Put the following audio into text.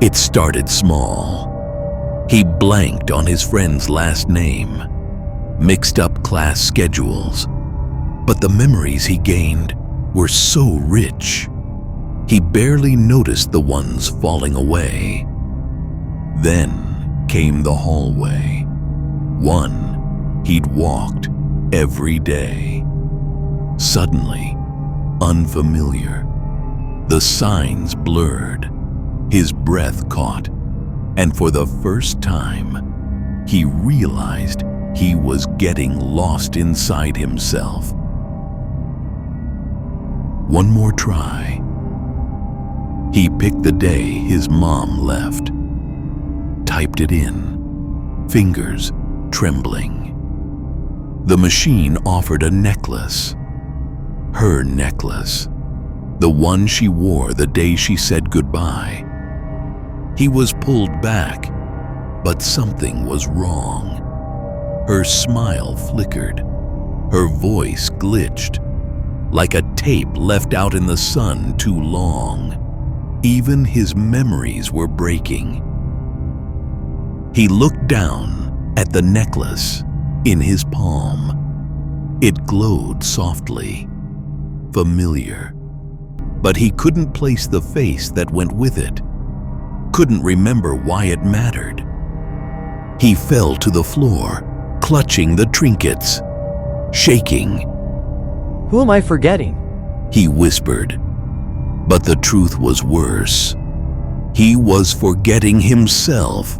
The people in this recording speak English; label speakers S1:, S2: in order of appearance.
S1: It started small. He blanked on his friend's last name, mixed up class schedules, but the memories he gained were so rich, he barely noticed the ones falling away. Then came the hallway, one he'd walked every day. Suddenly, unfamiliar. The signs blurred, his breath caught, and for the first time, he realized he was getting lost inside himself. One more try. He picked the day his mom left, typed it in, fingers trembling. The machine offered a necklace, her necklace, the one she wore the day she said goodbye. He was pulled back, but something was wrong. Her smile flickered, her voice glitched, like a tape left out in the sun too long. Even his memories were breaking. He looked down at the necklace in his palm. It glowed softly, familiar, but he couldn't place the face that went with it, couldn't remember why it mattered. He fell to the floor, clutching the trinkets, shaking.
S2: Who am I forgetting?
S1: He whispered, but the truth was worse. He was forgetting himself.